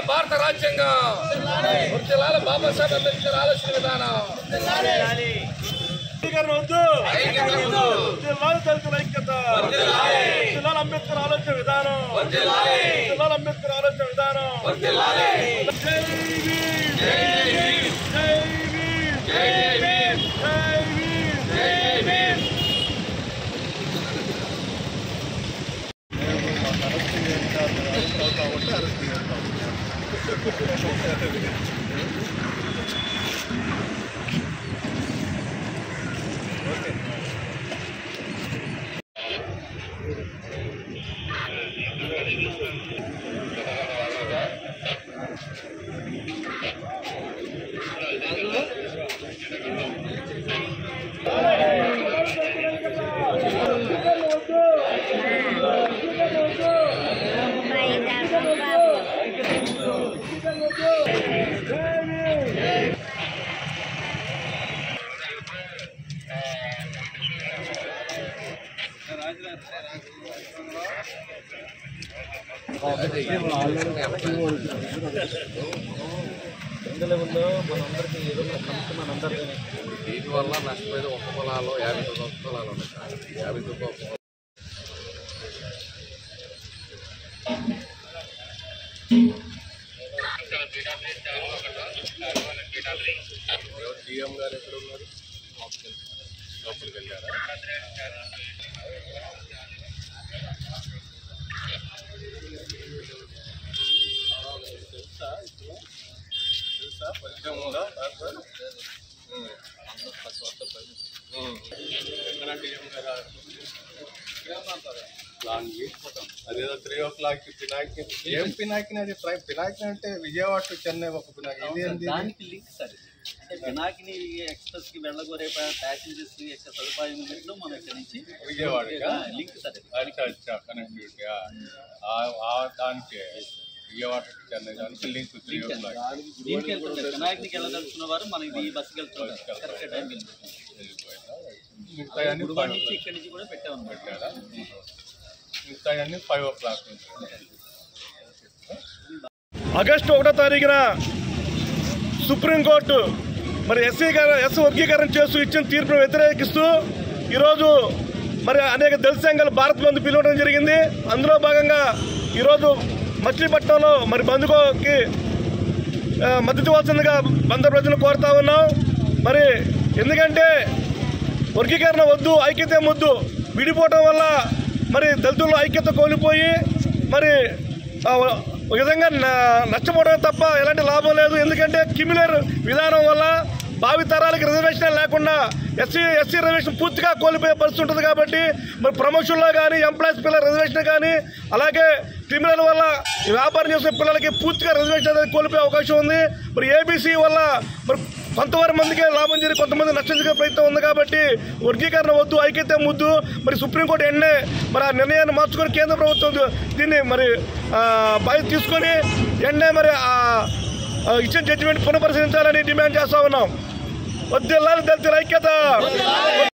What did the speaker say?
భారత రాజ్యాంగం బాబా సాహెబ్ అంబేద్కర్ ఆలోచన విధానం అంబేద్కర్ ఆలోచన విధానం అంబేద్కర్ ఆలోచన విధానం దీనివల్ల నష్టపోయేది ఒక్క పొలాలు 59 పొలాలు ఉన్నాయి. 59 డిఎం గారు ఎక్కడ ఉన్నారు? లోపలికి వెళ్ళారా? తెలుసా పరిచయం ఉందా? అదేదో 3 o'clock పినాకి ఏం పినాకిని అది పినాకిని అంటే విజయవాడ టు చెన్నై ఒక పినాకి ఇది దానికి లింక్ సార్ పినాకిని ఎక్స్ప్రెస్ కి వెళ్ళగోరే ప్యాసింజర్స్ యొక్క సదుపాయం ఉన్నట్లు మనం ఇక్కడ నుంచి విజయవాడ లింక్ సార్ కనెక్టివిటీ దానికి విజయవాడ టు చెన్నై దానికి లింక్ 3 o'clock దీనికి వెళ్తున్నారు పినాకినికి వెళ్ళదలుచుకున్న వారు మనం ఈ బస్సుకి వెళ్తున్నారు కరెక్ట్ టైం గుడివాడ నుంచి ఇక్కడి నుంచి కూడా పెట్టామన్నమాట. పెట్టారా? మిగతాయన్నీ 5 o'clock. ఆగస్టు 1వ తారీఖున సుప్రీంకోర్టు మరి ఎస్ వర్గీకరణ చేస్తూ ఇచ్చిన తీర్పును వ్యతిరేకిస్తూ ఈరోజు మరి అనేక దళిత సంఘాలు భారత్ బంద్ పిలవడం జరిగింది. అందులో భాగంగా ఈరోజు మచిలీపట్నంలో మరి బంద్కి మద్దతు ఇవ్వాల్సిందిగా బందర్ ప్రజలను కోరుతా ఉన్నాం. మరి ఎందుకంటే వర్గీకరణ వద్దు, ఐక్యత వద్దు. విడిపోవటం వల్ల మరి దళితుల్లో ఐక్యత కోల్పోయి మరి ఒక విధంగా నష్టపోవడం తప్ప ఎలాంటి లాభం లేదు. ఎందుకంటే క్యూములేర్ విధానం వల్ల భావి తరాలకి రిజర్వేషన్ లేకుండా ఎస్సీ రిజర్వేషన్ పూర్తిగా కోల్పోయే పరిస్థితి ఉంటుంది. కాబట్టి మరి ప్రమోషన్లో కానీ ఎంప్లాయీస్ పిల్లల రిజర్వేషన్ కానీ అలాగే క్రిమినల్ వల్ల వ్యాపారం చేసే పిల్లలకి పూర్తిగా రిజర్వేషన్ అనేది కోల్పోయే అవకాశం ఉంది. మరి ఏబీసీ వల్ల మరి కొంతవరకు మందికి లాభం జరిగి కొంతమంది నష్టం జరిగే ప్రయత్నం ఉంది. కాబట్టి వర్గీకరణ వద్దు, ఐక్యత ముద్దు. మరి సుప్రీంకోర్టు వెంటనే మరి ఆ నిర్ణయాన్ని మార్చుకొని కేంద్ర ప్రభుత్వం దీన్ని మరి బాధ్యత తీసుకొని వెంటనే మరి ఇచ్చిన జడ్జిమెంట్ పునఃపరిశీలించాలని డిమాండ్ చేస్తా ఉన్నాం. వద్దు దళితుల ఐక్యత.